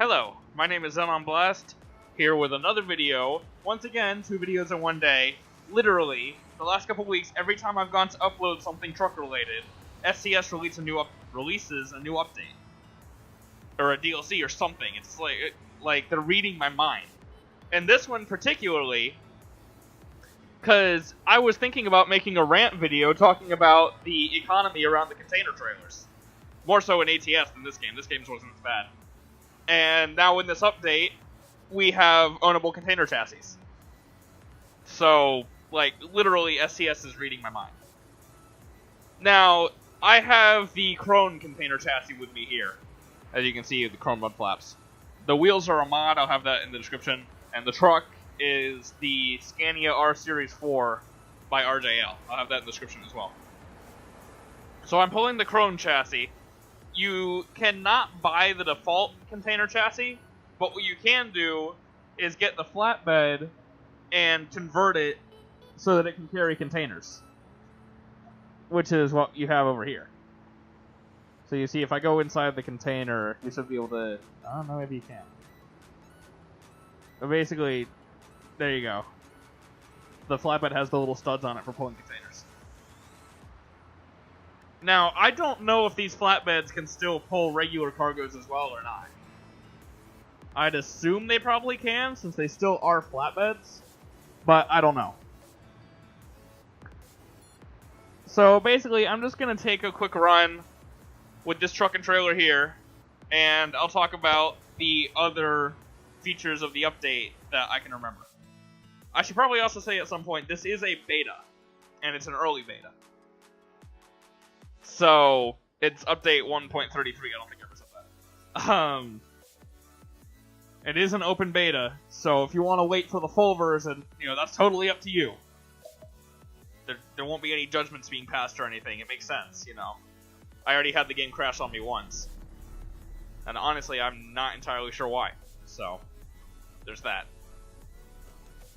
Hello, my name is Zen Blast, here with another video. Once again, 2 videos in one day. Literally, the last couple weeks, every time I've gone to upload something truck related, SCS releases a new update. Or a DLC or something. It's like they're reading my mind. And this one particularly, because I was thinking about making a rant video talking about the economy around the container trailers. More so in ETS than this game. This game wasn't as bad. And now in this update, we have ownable container chassis. So, like, literally SCS is reading my mind. Now, I have the Chrome container chassis with me here. As you can see, the Chrome mud flaps. The wheels are a mod, I'll have that in the description. And the truck is the Scania R Series 4 by RJL. I'll have that in the description as well. So I'm pulling the Chrome chassis. You cannot buy the default container chassis, but what you can do is get the flatbed and convert it so that it can carry containers, which is what you have over here. So you see, if I go inside the container, you should be able to... I don't know, maybe you can. But basically, there you go. The flatbed has the little studs on it for pulling containers. Now, I don't know if these flatbeds can still pull regular cargoes as well or not. I'd assume they probably can, since they still are flatbeds, but I don't know. So basically, I'm just going to take a quick run with this truck and trailer here, and I'll talk about the other features of the update that I can remember. I should probably also say at some point, this is a beta, and it's an early beta. So, it's update 1.33, I don't think I ever said that. It is an open beta, so if you want to wait for the full version, you know, that's totally up to you. There won't be any judgments being passed or anything, it makes sense, you know. I already had the game crash on me once. And honestly, I'm not entirely sure why. So, there's that.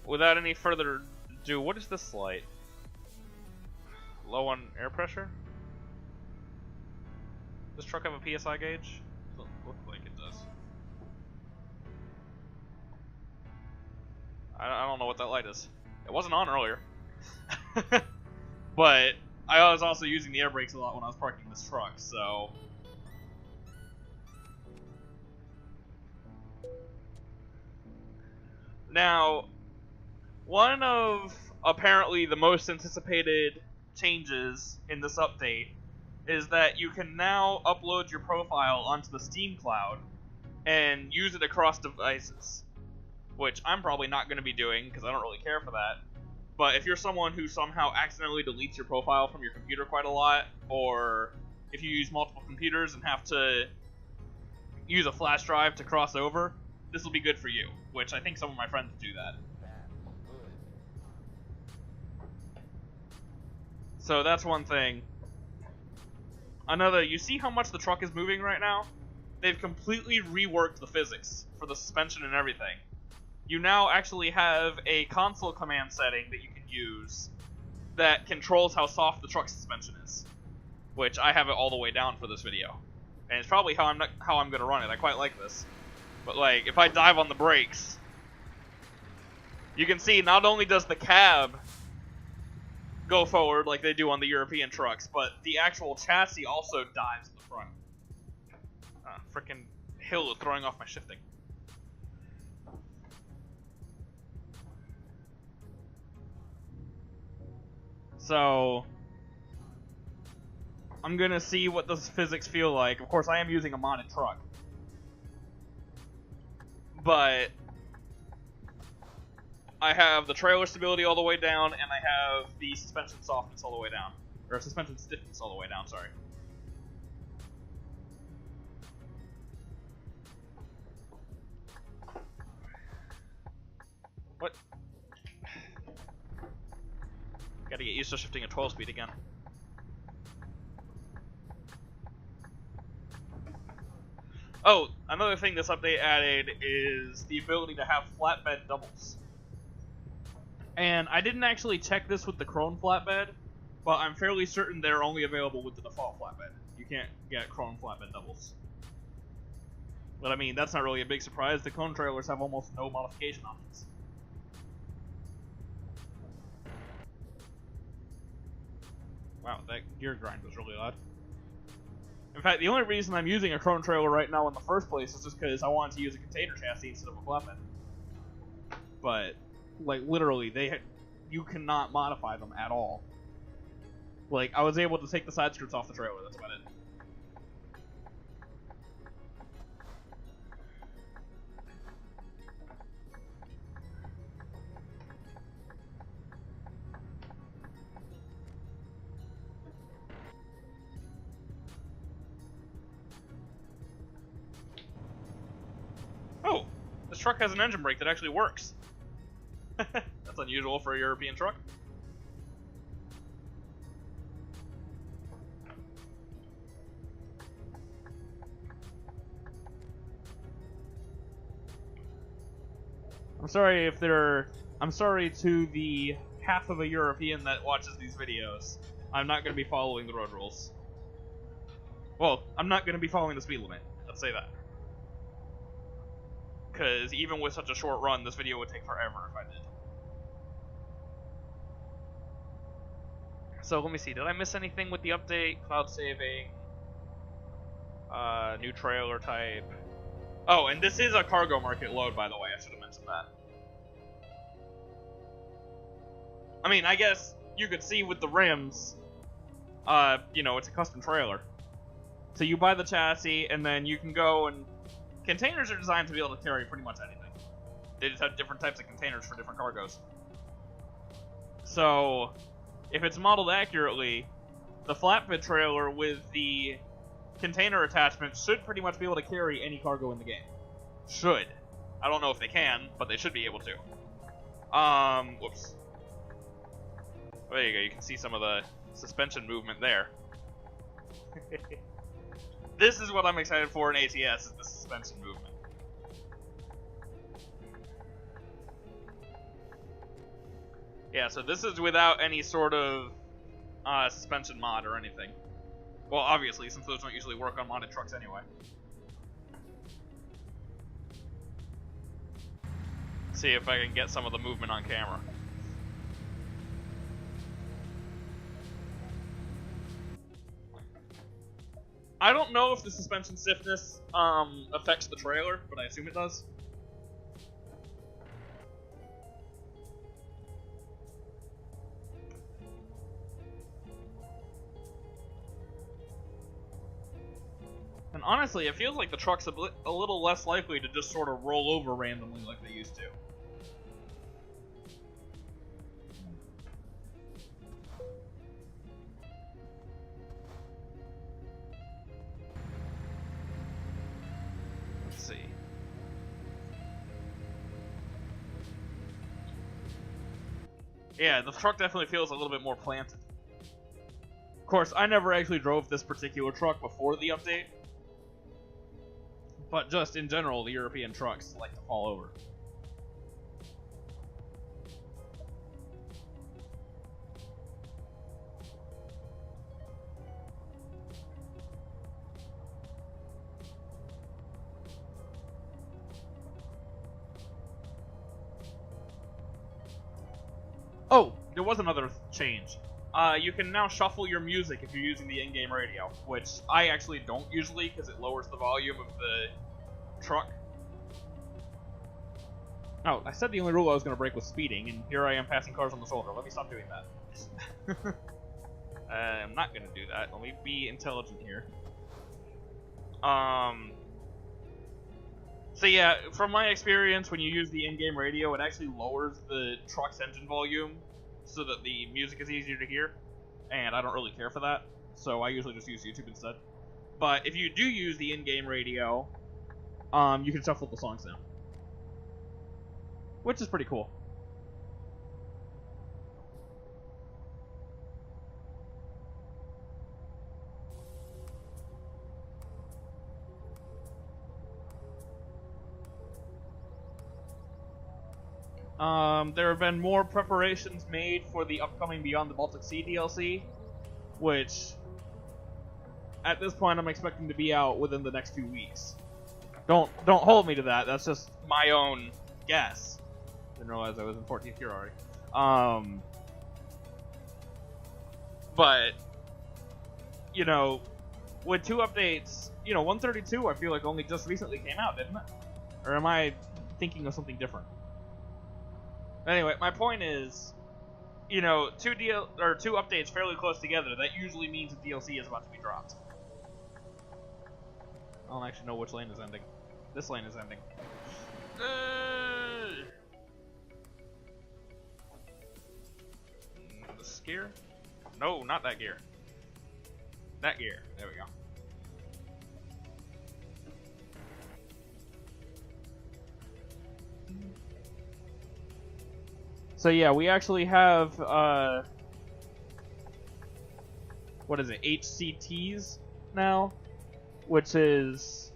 Without any further ado, what is this light? Low on air pressure? Does this truck have a PSI gauge? Doesn't look like it does. I don't know what that light is. It wasn't on earlier. But I was also using the air brakes a lot when I was parking this truck, so... Now, one of apparently the most anticipated changes in this update is that you can now upload your profile onto the Steam Cloud and use it across devices, which I'm probably not going to be doing because I don't really care for that. But if you're someone who somehow accidentally deletes your profile from your computer quite a lot, or if you use multiple computers and have to use a flash drive to cross over, this will be good for you, which I think some of my friends do that. So that's one thing. Another, you see how much the truck is moving right now? They've completely reworked the physics for the suspension and everything. You now actually have a console command setting that you can use that controls how soft the truck suspension is, which I have it all the way down for this video. And it's probably how I'm going to run it. I quite like this. But like, if I dive on the brakes, you can see not only does the cab go forward like they do on the European trucks, but the actual chassis also dives in the front. Frickin' hill is throwing off my shifting. So, I'm gonna see what those physics feel like. Of course, I am using a modded truck. But I have the trailer stability all the way down, and I have the suspension softness all the way down. Or suspension stiffness all the way down, sorry. What? Gotta get used to shifting at 12 speed again. Oh, another thing this update added is the ability to have flatbed doubles. And I didn't actually check this with the Chrome flatbed, but I'm fairly certain they're only available with the default flatbed. You can't get Chrome flatbed doubles. But I mean, that's not really a big surprise. The clone trailers have almost no modification options. Wow, that gear grind was really loud. In fact, the only reason I'm using a clone trailer right now in the first place is just because I wanted to use a container chassis instead of a flatbed. But, like, literally, you cannot modify them at all. Like, I was able to take the side skirts off the trailer, that's about it. Oh! This truck has an engine brake that actually works. That's unusual for a European truck. I'm sorry to the half of a European that watches these videos. I'm not going to be following the road rules. Well, I'm not going to be following the speed limit. Let's say that. Because even with such a short run, this video would take forever if I did. So let me see, did I miss anything with the update? Cloud saving, new trailer type. Oh, and this is a cargo market load, by the way, I should have mentioned that. I mean, I guess you could see with the rims, you know, it's a custom trailer. So you buy the chassis, and then you can go and... Containers are designed to be able to carry pretty much anything. They just have different types of containers for different cargoes. So, if it's modeled accurately, the flatbed trailer with the container attachment should pretty much be able to carry any cargo in the game. Should. I don't know if they can, but they should be able to. Whoops. There you go, you can see some of the suspension movement there. This is what I'm excited for in ATS, is the suspension movement. Yeah, so this is without any sort of suspension mod or anything. Well, obviously, since those don't usually work on modded trucks anyway. See if I can get some of the movement on camera. I don't know if the suspension stiffness affects the trailer, but I assume it does. And honestly, it feels like the truck's a little less likely to just sort of roll over randomly like they used to. Let's see. Yeah, the truck definitely feels a little bit more planted. Of course, I never actually drove this particular truck before the update. But just in general, the European trucks like to fall over. Oh, there was another change. You can now shuffle your music if you're using the in-game radio, which I actually don't usually because it lowers the volume of the truck. Oh, I said the only rule I was going to break was speeding, and here I am passing cars on the shoulder. Let me stop doing that. I'm not going to do that. Let me be intelligent here. So yeah, from my experience, when you use the in-game radio, it actually lowers the truck's engine volume so that the music is easier to hear, and I don't really care for that, so I usually just use YouTube instead. But if you do use the in-game radio, you can shuffle the songs now, which is pretty cool. There have been more preparations made for the upcoming Beyond the Baltic Sea DLC, which, at this point, I'm expecting to be out within the next 2 weeks. Don't hold me to that. That's just my own guess. Didn't realize I was in 14th gear already. But you know, with 2 updates, you know, 132 I feel like only just recently came out, didn't it? Or am I thinking of something different? Anyway, my point is, you know, 2 updates fairly close together, that usually means a DLC is about to be dropped. I don't actually know which lane is ending. This lane is ending. This gear? No, not that gear. That gear. There we go. So yeah, we actually have, what is it, HCTs now? Which is,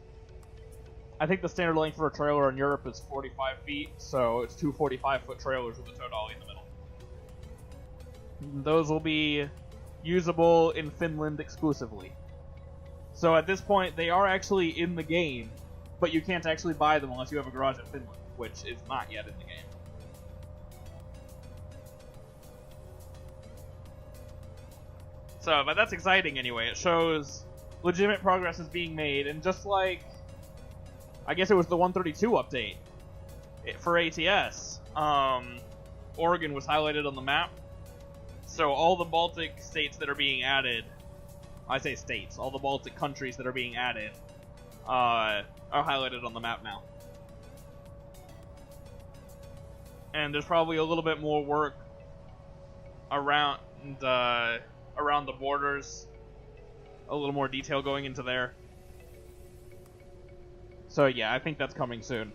I think the standard length for a trailer in Europe is 45 feet, so it's 2 45-foot trailers with a tow dolly in the middle. Those will be usable in Finland exclusively. So at this point, they are actually in the game, but you can't actually buy them unless you have a garage in Finland, which is not yet in the game. So, but that's exciting anyway. It shows legitimate progress is being made, and just like, I guess it was the 132 update for ATS, Oregon was highlighted on the map. So all the Baltic states that are being added, I say states, all the Baltic countries that are being added are highlighted on the map now. And there's probably a little bit more work around the borders, a little more detail going into there. So yeah, I think that's coming soon.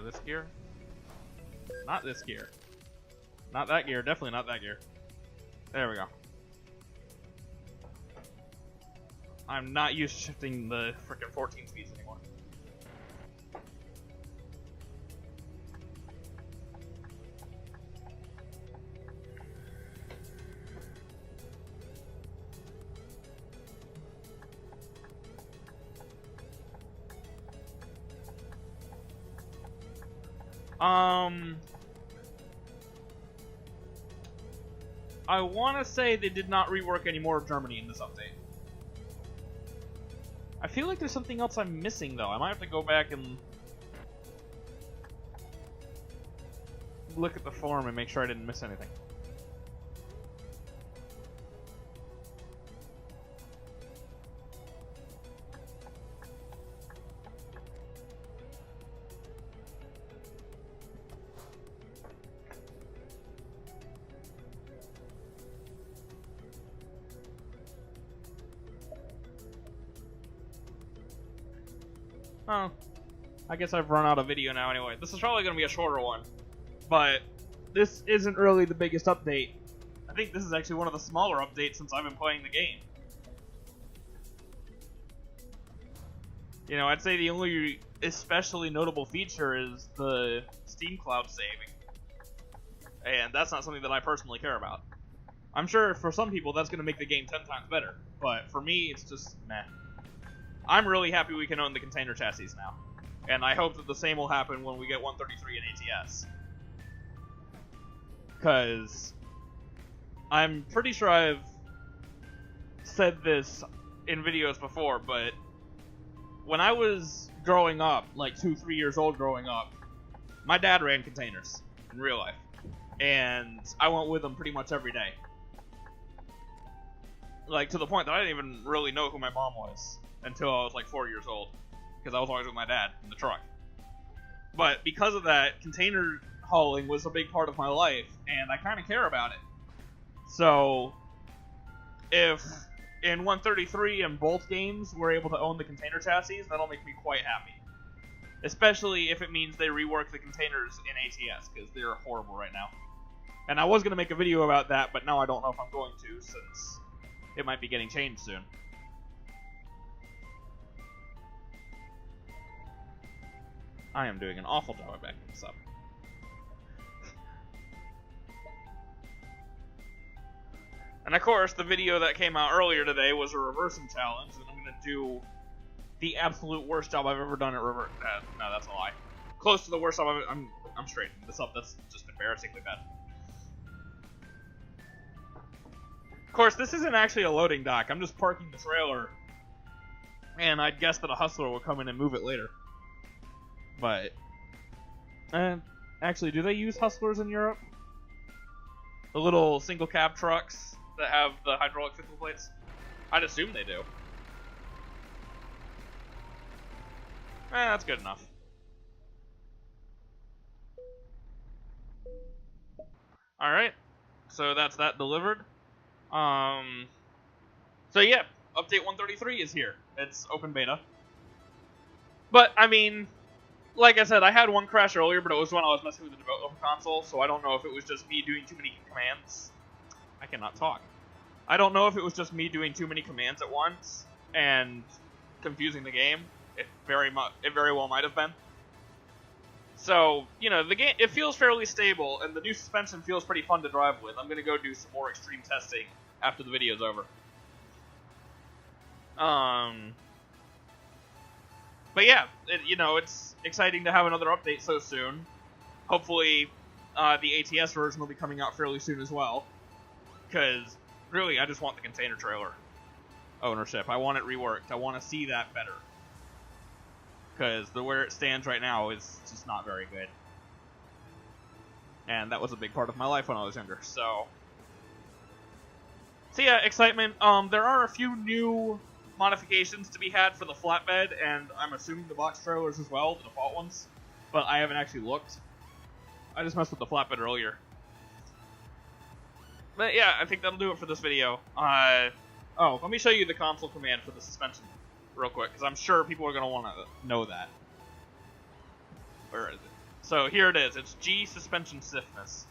This gear? Not this gear. Not that gear, definitely not that gear. There we go. I'm not used to shifting the frickin' 14 speeds anymore. I want to say they did not rework any more of Germany in this update. I feel like there's something else I'm missing, though. I might have to go back and look at the forum and make sure I didn't miss anything. Oh, I guess I've run out of video now anyway. This is probably going to be a shorter one, but this isn't really the biggest update. I think this is actually one of the smaller updates since I've been playing the game. You know, I'd say the only especially notable feature is the Steam Cloud saving, and that's not something that I personally care about. I'm sure for some people that's going to make the game 10 times better, but for me it's just meh. I'm really happy we can own the container chassis now, and I hope that the same will happen when we get 133 in ATS. Because I'm pretty sure I've said this in videos before, but when I was growing up, like 2-3 years old growing up, my dad ran containers in real life, and I went with him pretty much every day. Like, to the point that I didn't even really know who my mom was until I was like 4 years old, because I was always with my dad in the truck. But because of that, container hauling was a big part of my life, and I kind of care about it. So, if in 133 and both games we're able to own the container chassis, that'll make me quite happy. Especially if it means they rework the containers in ATS, because they're horrible right now. And I was going to make a video about that, but now I don't know if I'm going to, since it might be getting changed soon. I am doing an awful job at backing this up. And And of course, the video that came out earlier today was a reversing challenge, and I'm gonna do the absolute worst job I've ever done at reverse. No, that's a lie. Close to the worst job I'm straightening this up. That's just embarrassingly bad. Of course, this isn't actually a loading dock. I'm just parking the trailer, and I'd guess that a hustler will come in and move it later. But, actually, do they use hustlers in Europe? The little single cab trucks that have the hydraulic fixable plates? I'd assume they do. That's good enough. Alright, so that's that delivered. So yeah, update 133 is here. It's open beta. But, I mean, like I said, I had one crash earlier, but it was when I was messing with the developer console, so I don't know if it was just me doing too many commands. I cannot talk. I don't know if it was just me doing too many commands at once and confusing the game. It very well might have been. So, you know, the game, it feels fairly stable, and the new suspension feels pretty fun to drive with. I'm gonna go do some more extreme testing after the video's over. But yeah, you know, it's exciting to have another update so soon. Hopefully, the ATS version will be coming out fairly soon as well. Because, really, I just want the container trailer ownership. I want it reworked. I want to see that better. Because where it stands right now is just not very good. And that was a big part of my life when I was younger, so yeah, excitement. There are a few new modifications to be had for the flatbed, and I'm assuming the box trailers as well, the default ones. But I haven't actually looked. I just messed with the flatbed earlier. But yeah, I think that'll do it for this video. Oh, let me show you the console command for the suspension real quick, because I'm sure people are going to want to know that. Where is it? So here it is. It's G suspension stiffness.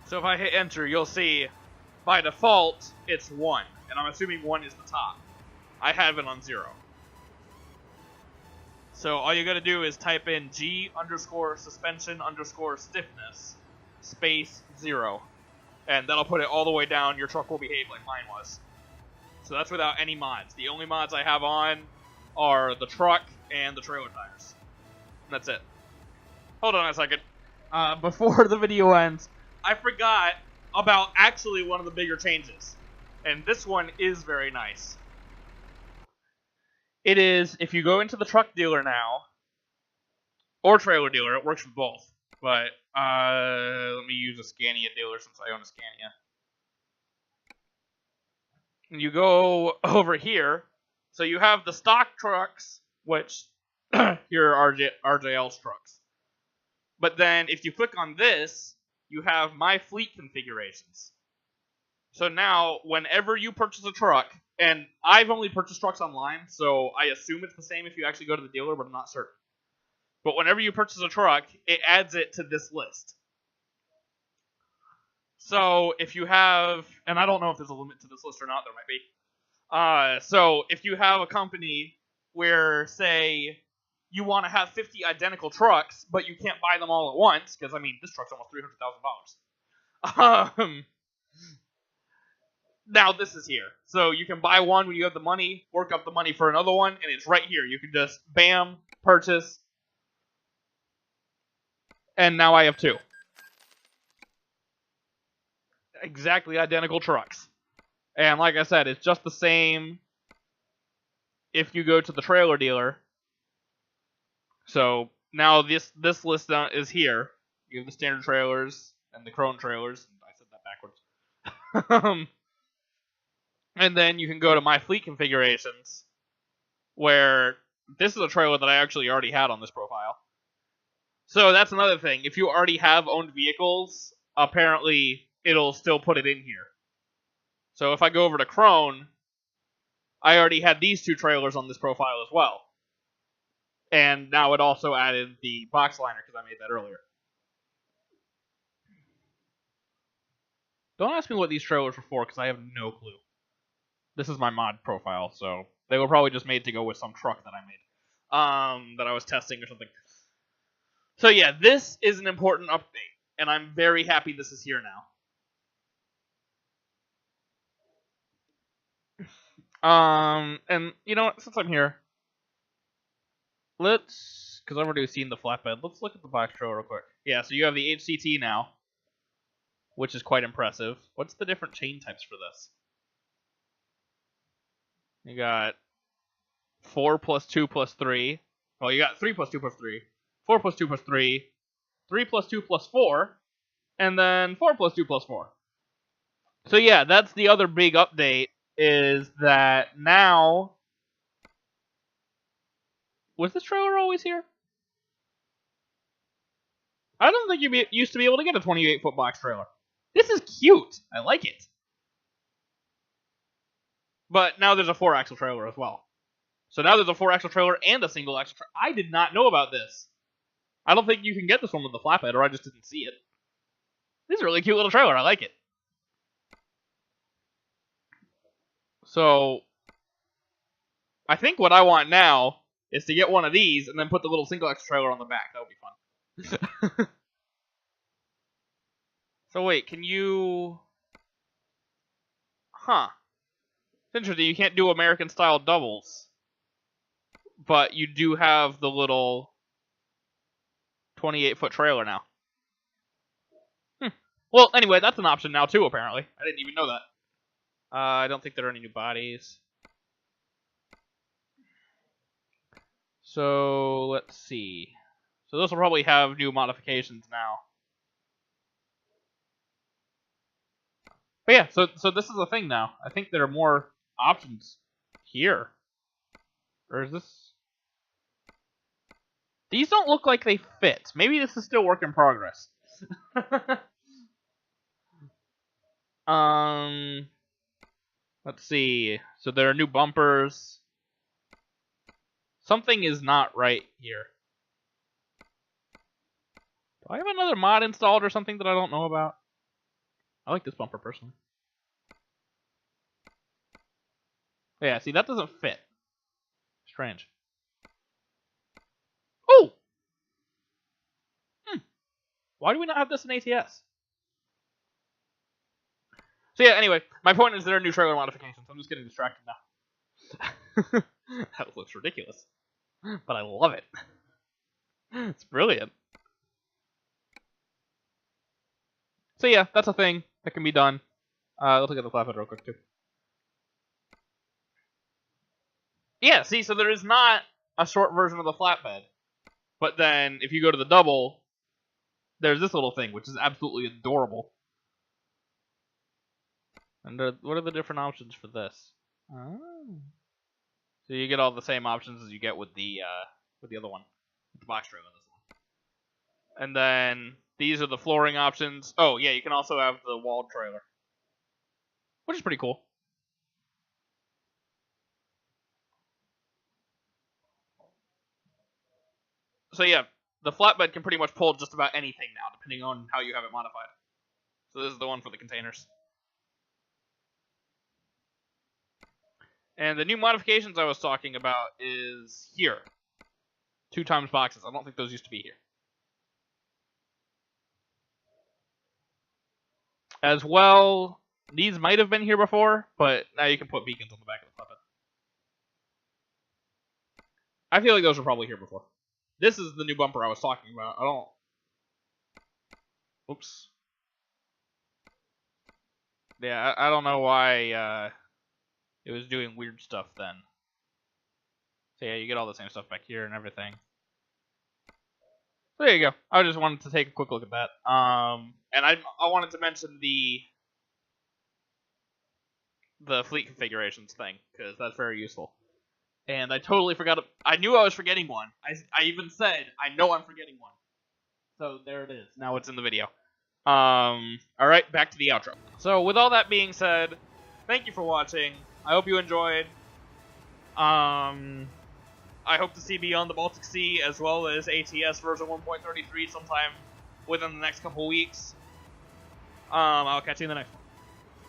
So if I hit enter, you'll see by default it's 1, and I'm assuming 1 is the top. I have it on 0. So all you got to do is type in G underscore suspension underscore stiffness space 0, and that'll put it all the way down. Your truck will behave like mine was. So that's without any mods. The only mods I have on are the truck and the trailer tires. And that's it. Hold on a second. Before the video ends, I forgot about actually one of the bigger changes. And this one is very nice. It is, if you go into the truck dealer now, or trailer dealer, it works for both. But, let me use a Scania dealer since I own a Scania. You go over here, so you have the stock trucks, which here are RJL's trucks. But then if you click on this, you have my fleet configurations. So now, whenever you purchase a truck, and I've only purchased trucks online, so I assume it's the same if you actually go to the dealer, but I'm not certain. But whenever you purchase a truck, it adds it to this list. So if you have, and I don't know if there's a limit to this list or not, there might be. So if you have a company where, say, you want to have 50 identical trucks, but you can't buy them all at once, because, I mean, this truck's almost $300,000. Now this is here. So you can buy one when you have the money, work up the money for another one, and it's right here. You can just, bam, purchase, and now I have 2. Exactly identical trucks. And like I said, it's just the same if you go to the trailer dealer. So now this list is here. You have the standard trailers and the Krone trailers. I said that backwards. And then you can go to my fleet configurations, where this is a trailer that I actually already had on this profile. So that's another thing. If you already have owned vehicles, apparently it'll still put it in here. So if I go over to Krone, I already had these 2 trailers on this profile as well. And now it also added the box liner because I made that earlier. Don't ask me what these trailers were for because I have no clue. This is my mod profile, so they were probably just made to go with some truck that I made. That I was testing or something. So yeah, this is an important update, and I'm very happy this is here now. And you know what? Since I'm here, let's, because I've already seen the flatbed. Let's look at the box trailer real quick. Yeah, so you have the HCT now, which is quite impressive. What's the different chain types for this? You got 4 plus 2 plus 3. Well, you got 3 plus 2 plus 3, 4 plus 2 plus 3, 3 plus 2 plus 4, and then 4 plus 2 plus 4. So yeah, that's the other big update, is that now... Was this trailer always here? I don't think you used to be able to get a 28-foot box trailer. This is cute. I like it. But now there's a 4-axle trailer as well. So now there's a 4-axle trailer and a single-axle trailer. I did not know about this. I don't think you can get this one with the flatbed, or I just didn't see it. This is a really cute little trailer. I like it. So, I think what I want now is to get one of these and then put the little single-axle trailer on the back. That would be fun. So wait, can you... Huh. It's interesting, you can't do American-style doubles. But you do have the little 28-foot trailer now. Well, anyway, that's an option now too, apparently. I didn't even know that. I don't think there are any new bodies. So, let's see. So this will probably have new modifications now. But yeah, so this is a thing now. I think there are more options here. Or is this... These don't look like they fit. Maybe this is still work in progress. Let's see. So there are new bumpers. Something is not right here. Do I have another mod installed or something that I don't know about? I like this bumper personally. Yeah, see, that doesn't fit. Strange. Oh! Why do we not have this in ATS? So yeah, anyway, my point is there are new trailer modifications. I'm just getting distracted now. That looks ridiculous. But I love it. It's brilliant. So yeah, that's a thing that can be done. Let's look at the flatbed real quick too. Yeah, see, so there is not a short version of the flatbed. But then, if you go to the double, there's this little thing, which is absolutely adorable. And what are the different options for this? Oh. So you get all the same options as you get with the other one, with the box trailer. This one. And then these are the flooring options. Oh yeah, you can also have the walled trailer, which is pretty cool. So yeah, the flatbed can pretty much pull just about anything now, depending on how you have it modified. So this is the one for the containers. And the new modifications I was talking about is here. 2 times boxes. I don't think those used to be here. As well, these might have been here before, but now you can put beacons on the back of the flatbed. I feel like those were probably here before. This is the new bumper I was talking about. I don't... Oops. Yeah, I don't know why it was doing weird stuff then. So yeah, you get all the same stuff back here and everything. So there you go. I just wanted to take a quick look at that. And I wanted to mention the fleet configurations thing, because that's very useful. And I totally forgot. I knew I was forgetting one. I even said, I know I'm forgetting one. So there it is. Now it's in the video. Alright, back to the outro. So with all that being said, thank you for watching. I hope you enjoyed. I hope to see Beyond the Baltic Sea as well as ATS version 1.33 sometime within the next couple weeks. I'll catch you in the next one.